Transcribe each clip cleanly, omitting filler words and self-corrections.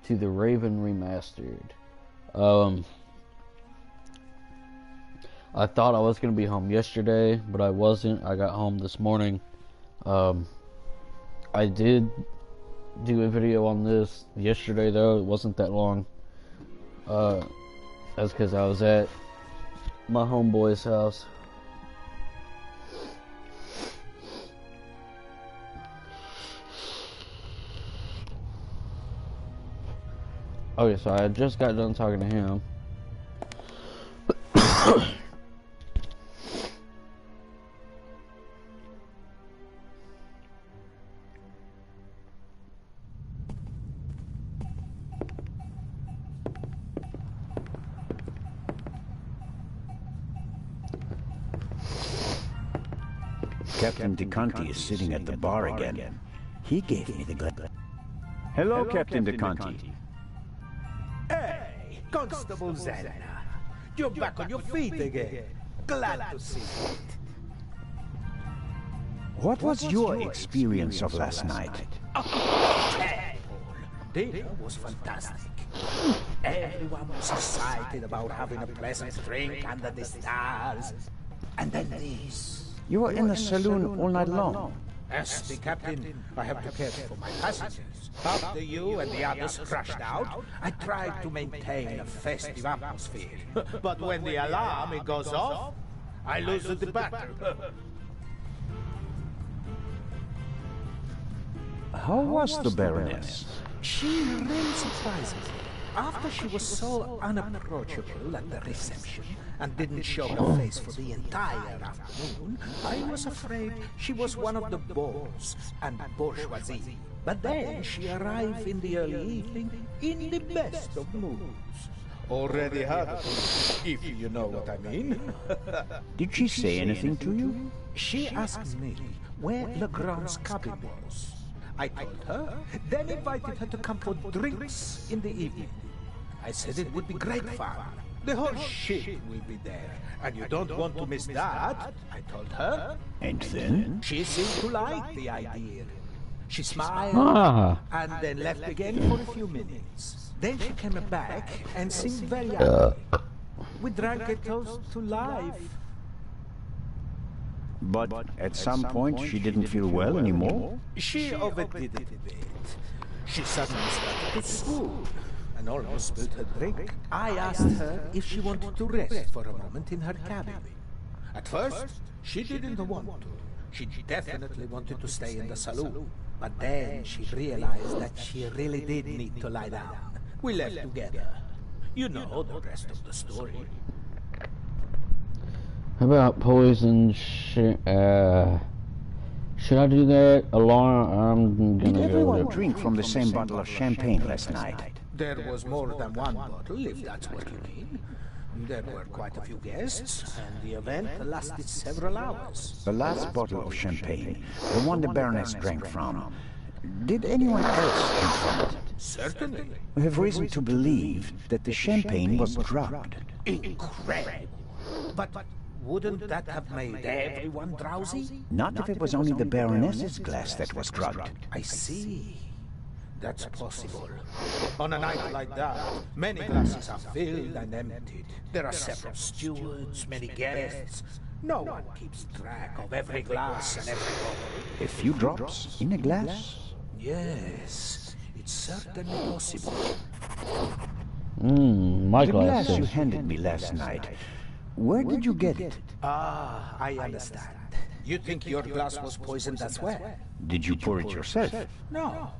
to the Raven Remastered. I thought I was going to be home yesterday, but I wasn't. I got home this morning. I did do a video on this yesterday, though. It wasn't that long. That's because I was at my homeboy's house. Okay, so I just got done talking to him. Captain DeConti is sitting at the bar again. He gave me the glass. Hello, Captain DeConti. Hey, Constable Zenna. You're back on your feet again. Glad to see it. What was your experience of last night? Dinner was fantastic. Everyone was excited about having a pleasant drink under the stars. And then this. You were in the saloon all night long. As the captain, I have to care for my passengers. After you and the others crashed out, I tried to maintain a festive atmosphere. But when the alarm goes off, I lose the battle. How was the Baroness? She really surprised me. After she was so unapproachable at the reception and didn't show her face for the entire afternoon, I was afraid she was one of the bourgeois and bourgeoisie. But then she arrived in the early evening in the best of moods. Already had it, if you know what I mean. Did she say anything to you? She asked me where Legrand's cabin was. I told her, then invited her to come for drinks in the evening. I said it would be great fun. The whole ship will be there, and you don't want to miss that, I told her. And then? She seemed to like the idea. She smiled, and then left again for a few minutes. Then she came back and seemed very happy. We drank a toast to life. But at some point she didn't feel well anymore? She overdid it a bit. She suddenly started to swoon and almost spilled her drink. I asked her if she wanted to rest for a moment in her cabin. At first, she didn't want to. She definitely wanted to stay in the saloon. But then she realized that she really did need to lie down. We left together. You know the rest of the story. How about poison? Should I do that? Alarm? I'm gonna Did go everyone there. drink from the same bottle of champagne last night? There was more than one bottle, if that's what you mean. There were quite a few guests, and the event lasted several hours. The last bottle of champagne, the one the Baroness drank from. Did anyone else drink from it? Certainly. We have reason to believe that the champagne was drugged. Incredible. But wouldn't that have made everyone drowsy? Not if it was only the Baroness's glass that was drugged. I see. That's possible. On a night like that, many glasses are filled and emptied. There are several stewards, many guests. No one keeps track of every glass and every bottle. A few drops in a glass? Yes, it's certainly possible. My The glass you glasses. handed me last night, where did you get it? Ah, I understand. You think your glass was poisoned as well? Did you pour it yourself? No.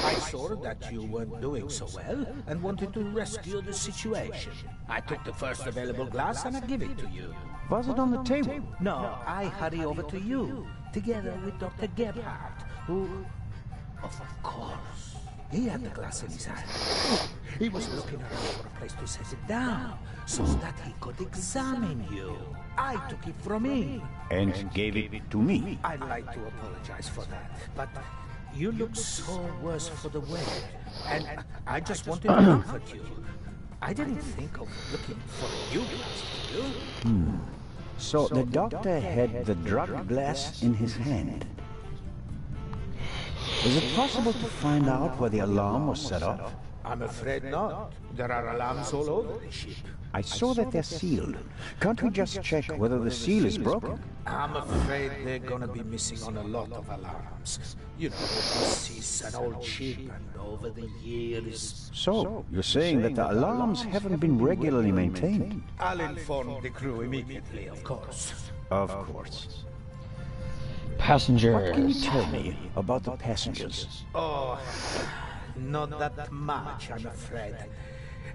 I saw that you weren't doing so well and wanted to rescue the situation. I took the first available glass and I give it to you. Was it on the table? No, I hurry over to you, together with Dr. Gebhardt, who... Of course. He had the glass in his hand. He was looking around for a place to set it down, so that he could examine you. I took it from him. And gave it to me. I'd like to apologize for that, but you look so worse for the wear, and I just wanted to comfort you. I didn't think of looking for a new glass for you. So the doctor had the drugged glass in his hand. Is it possible to find out where the alarm was set off? I'm afraid not. There are alarms all over the ship. I saw that they're sealed. Can't we just check whether the seal is broken? I'm afraid they're gonna be missing on a lot of alarms. You know, this is an old ship, and over the years... So, you're saying that the alarms haven't been regularly maintained? I'll inform the crew immediately, of course. Of course. Passengers. What can you tell me about the passengers? Oh, not that much, I'm afraid.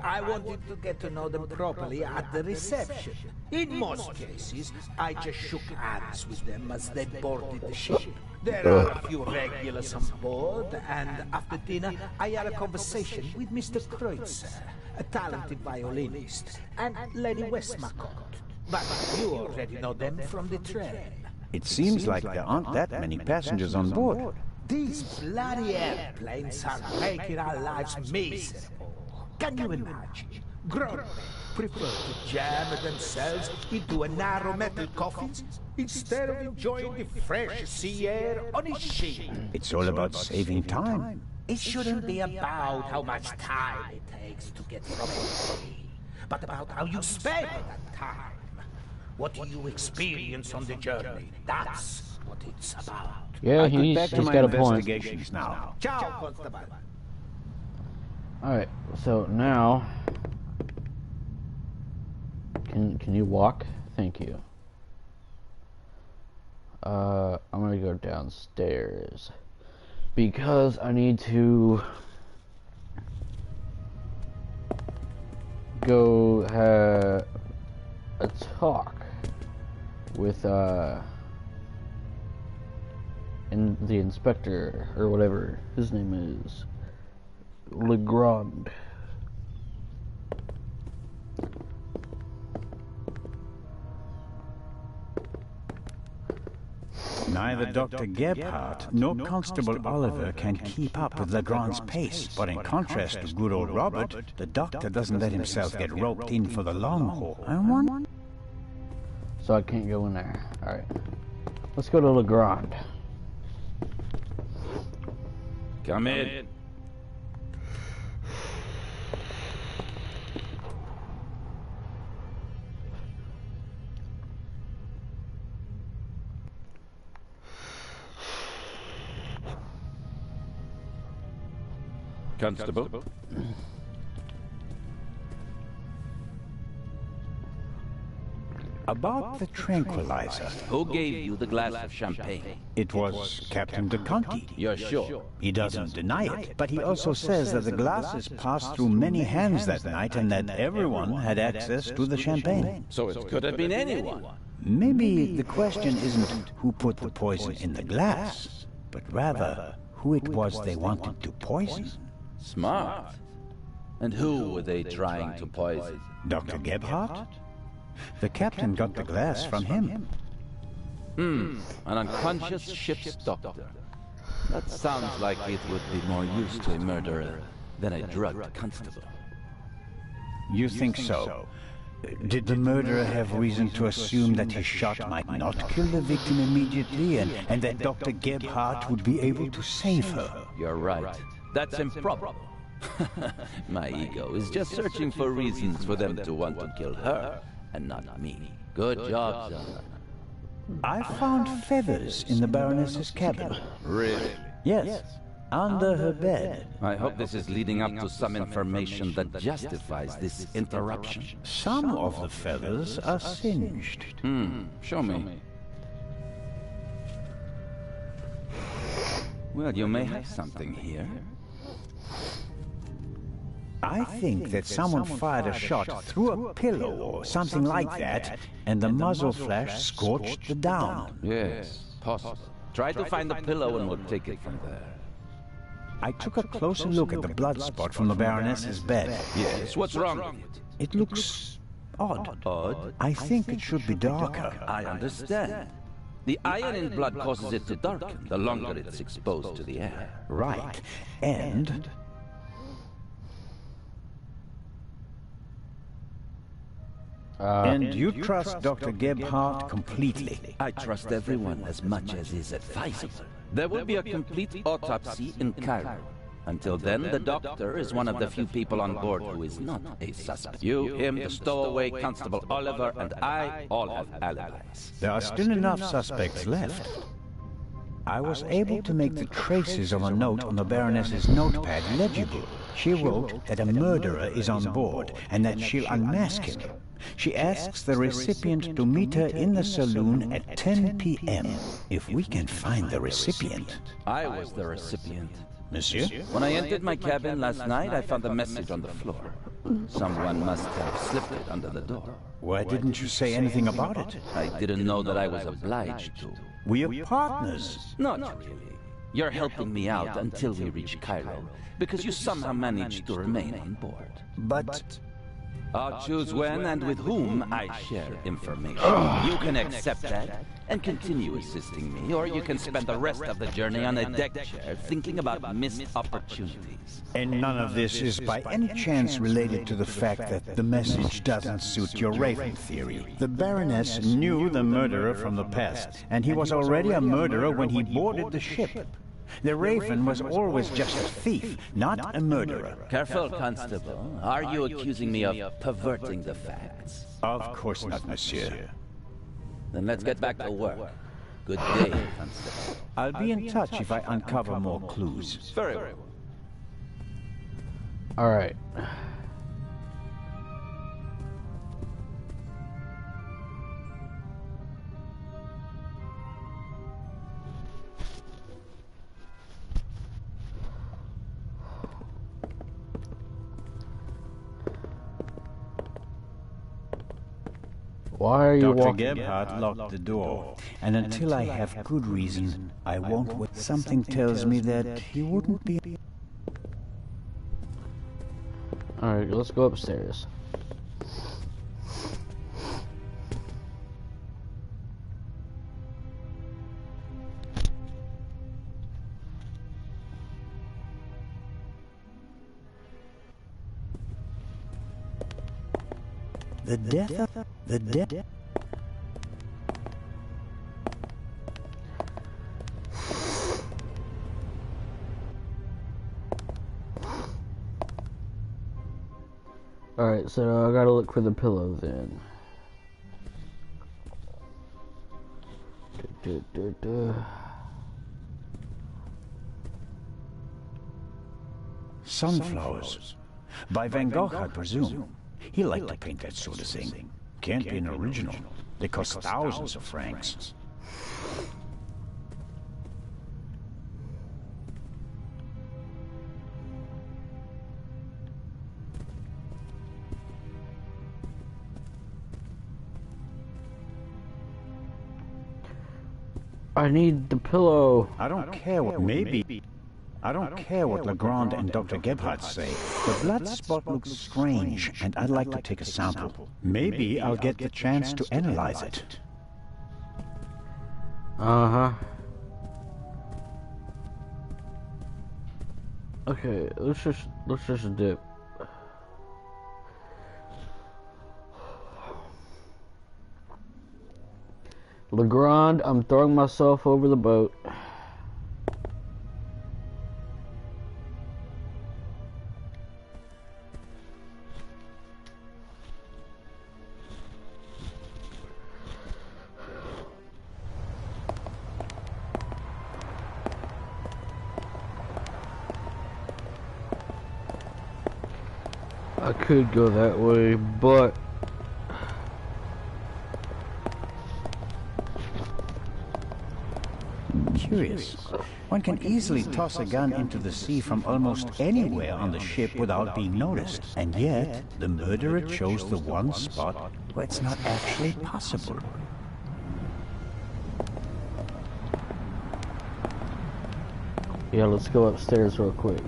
I wanted to get to know them properly at the reception. In most cases, I just shook hands with them as they boarded the ship. There are a few regulars on board, and after dinner, I had a conversation with Mr. Kreutzer, a talented violinist, and Lady Westmacott. But you already know them from the train. It seems like there aren't that many passengers on board. These bloody airplanes are making our lives miserable. Can you imagine? Grown men prefer to jam themselves into a narrow metal coffins instead of enjoying the fresh sea air on a ship. It's all about saving time. It shouldn't be about how much time it takes to get from A to B, but about how you spend that time. What do you experience on the journey? That's what it's about. Yeah, Back to he's my got a point. investigations now. Ciao, Constable. Alright, so now... Can you walk? Thank you. I'm gonna go downstairs. Because I need to... go have a talk with the inspector, or whatever his name is. Legrand. Neither Dr. Gebhardt nor Constable Oliver can keep up with Legrand's pace, but in contrast to good old Robert, the doctor doesn't let himself get roped in for the long haul. I want... So I can't go in there. Alright. Let's go to Legrand. Come in. Constable? About the tranquilizer. Who gave you the glass of champagne? It was Captain DeConti. You're sure? He doesn't deny it, but he also says that the glasses passed through many hands that night and that everyone had access to the champagne. So it could have been anyone. Maybe the question isn't who put the poison in the glass, but rather who it was they wanted to poison. Smart. And who were they trying to poison? Dr. Gebhardt? The captain got the glass from him. An unconscious ship's doctor. That sounds like it would be more use to a murderer than a drugged constable. You think so? Did the murderer have reason to assume that his shot might not kill the victim immediately and that Dr. Gebhardt would be able to save her? You're right. That's improbable. My ego is just searching for reasons for them to want to kill her, and not me. Good job, son. I found feathers in the Baroness's cabin. Really? Yes, under her bed. I hope this is leading up to some information that justifies this interruption. Some of the feathers are singed. Show me. Well, you may have something here. I think that someone fired a shot through a pillow or something like that, and the muzzle flash scorched the down. Yes, possible. Try to find the pillow and we'll take it from there. I took a closer look at the blood spot from the Baroness's bed. Yes, what's wrong with it? It looks odd. Odd? I think it should be darker. I understand. The iron in blood causes it to darken the longer it's exposed to the air. Right. And... and you trust Dr. Gebhardt completely? I trust everyone as much as is advisable. There will be a complete autopsy in Cairo. Until then, the doctor is one of the few people on board who is not a suspect. You, him, the stowaway, Constable Oliver, and I all have alibis. There are still enough suspects left. I was able to make the traces of a note on the Baroness's notepad legible. She wrote that a murderer is on board and that she'll unmask him. She asks the recipient to meet her in the saloon at 10 p.m. If we can find the recipient. I was the recipient. Monsieur? When I entered my cabin last night, I found a message on the floor. Someone must have slipped it under the door. Why didn't you say anything about it? I didn't know that I was obliged to. We're partners. Not really. You're helping me out until we reach Cairo, because you somehow managed to remain on board. But... I'll choose when and with whom I share information. You can accept that and continue assisting me, or you can spend the rest of the journey on a deck chair thinking about missed opportunities. And none of this is by any chance related to the fact that the message doesn't suit your Raven theory. The Baroness knew the murderer from the past, and he was already a murderer when he boarded the ship. The Raven was always just a thief, not a murderer. Careful, Constable. Are you accusing me of perverting the facts? Of course not, monsieur. Then let's get back to work. Good day, Constable. I'll be in touch if I uncover more clues. Very well. Alright. Why are you Dr. walking? Gebhardt locked the door, and until I have good reason, I won't wait. Something tells me that he wouldn't be... Alright, let's go upstairs. The death... Alright, so I gotta look for the pillow then. Sunflowers. By Van Gogh, I presume. He liked to paint that sort of thing. Can't be an original. They cost thousands of francs. I need the pillow. I don't care what... Maybe... I don't care what Legrand and Dr. Gebhardt say. The blood spot looks strange, and I'd like to take a sample. Maybe I'll get the chance to analyze it. Uh-huh. Okay, let's just dip. Legrand, I'm throwing myself over the boat. I could go that way, but Curious. One can easily toss a gun into the sea from almost anywhere on the ship without being noticed. And yet, the murderer chose the one spot where it's not actually possible. yeah, let's go upstairs real quick.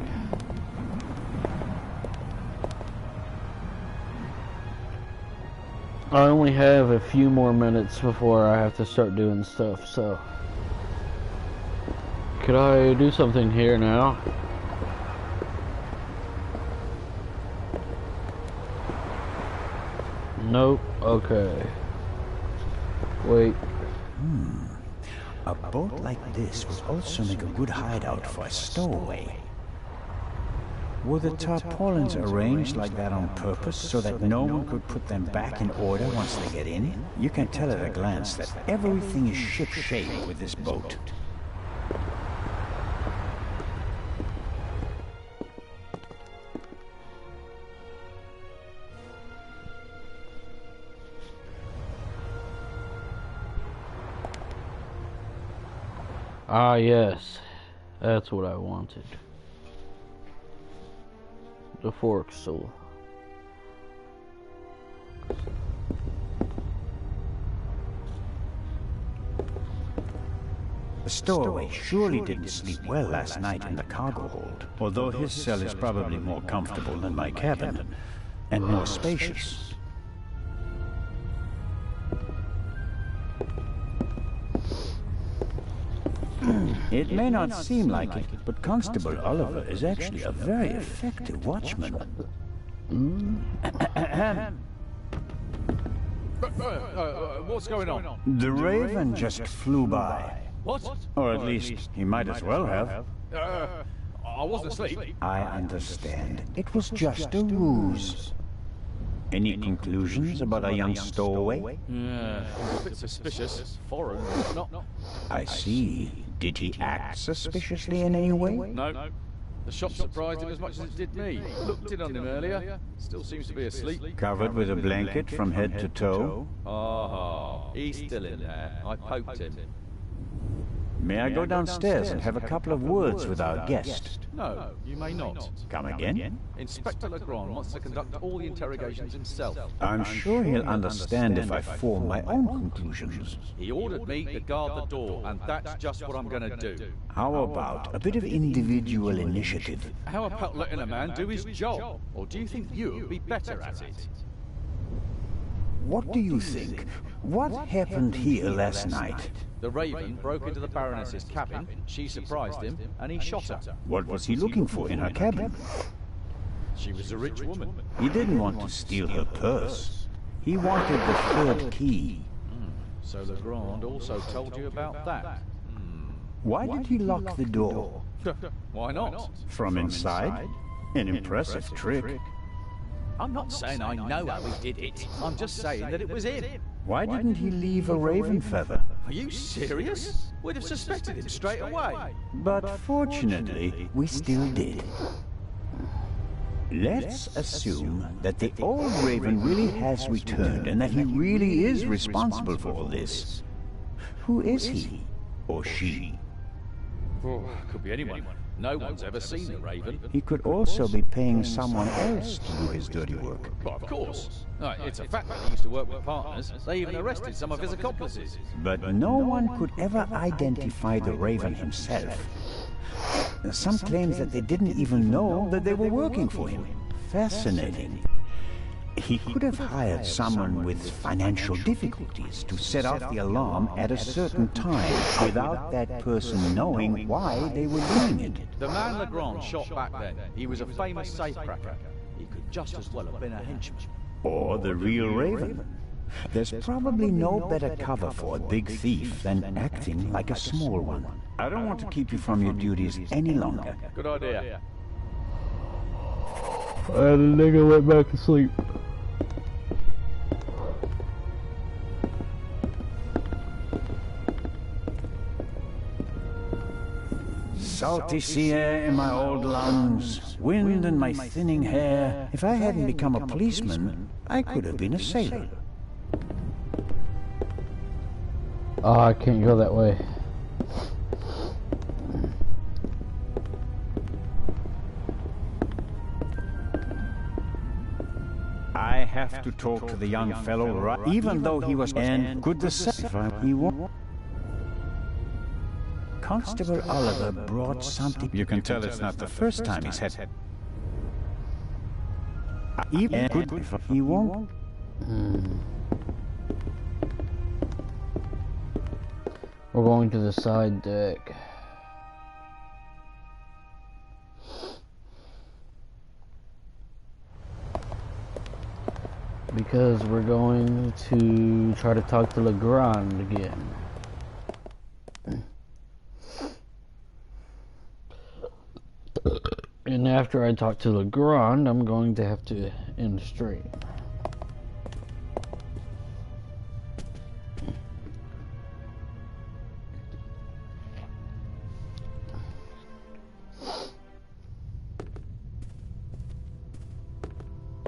I only have a few more minutes before I have to start doing stuff, so could I do something here now? Nope. Okay. Wait. A boat like this would also make a good hideout for a stowaway. Were the tarpaulins arranged like that on purpose so that no one could put them back in order once they get in? You can tell at a glance that everything is ship-shape with this boat. Ah, yes. That's what I wanted. The forecastle. The stowaway surely didn't sleep well last night in the cargo hold, although his cell is probably more comfortable than my cabin, and more spacious. It may not seem like it, but Constable Oliver is actually a very effective watchman. What's going on? The Raven just flew by. What? Or at least, he might as well have. I wasn't asleep. I understand. It was just a ruse. Any conclusions about a young stowaway? Yeah, a bit suspicious. Foreign, not. I see. Did he act suspiciously in any way? No. The shop surprised him as much as it did me. Looked in on him earlier. Still seems to be asleep. Covered with a blanket from head to toe? Ah, he's still in there. I poked him. May I go downstairs and have a couple of words with our guest? No, you may not. Come again? Inspector Legrand wants to conduct all the interrogations himself. I'm sure he'll understand if I form my own conclusions. He ordered me to guard the door, and that's just what I'm going to do. How about a bit of individual initiative? How about letting a man do his job? Or do you think you'd be better at it? What do you think? What happened here last night? The Raven broke into the Baroness's cabin, she surprised him, and he shot her. What was he looking for in her cabin? She was a rich woman. He didn't want to steal her purse. He wanted the third key. So Legrand also told you about that? Why did he lock the door? Why not? From inside? An impressive trick. I'm not saying I know how he did it. I'm just saying that it was him. Why didn't he leave a raven feather? Are you serious? We'd have suspected him straight away. But fortunately, we still did. Let's assume that the old Raven really has returned and that he really is responsible for all this. Who is he? Or she? Oh, could be anyone. No one's ever seen the Raven. He could also be paying someone else to do his dirty work. Well, of course. It's a fact that he used to work with partners. They even arrested some of his accomplices. But no one could ever identify the Raven himself. Some claims that they didn't even know that they were working for him. Fascinating. He could have hired someone with financial difficulties to set off the alarm at a certain time without that person knowing why they were doing it. The man Legrand shot back then, he was a famous safecracker. He could just as well have been a henchman. Or the real Raven. There's probably no better cover for a big thief than acting like a small one. I don't want to keep you from your duties any longer. Good idea. And the nigga went back to sleep. Salty sea air in my old lungs, wind in my thinning hair. If I hadn't become a policeman, I could have been a sailor. Oh, I can't go that way. I have to talk to the young fellow, right? Even though he was and could the he won't. Constable Oliver brought something. You can tell it's not the first time he's had. Even good he won't. We're going to the side deck. Because we're going to try to talk to Legrand again. And after I talk to Legrand, I'm going to have to end the stream.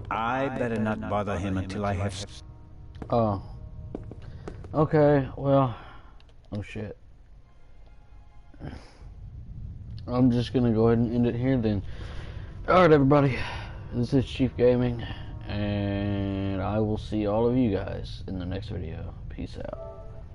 I better not bother him until I have... Oh. Okay, well... Oh shit. I'm just gonna go ahead and end it here then. Alright everybody, this is Chief Gaming, and I will see all of you guys in the next video. Peace out.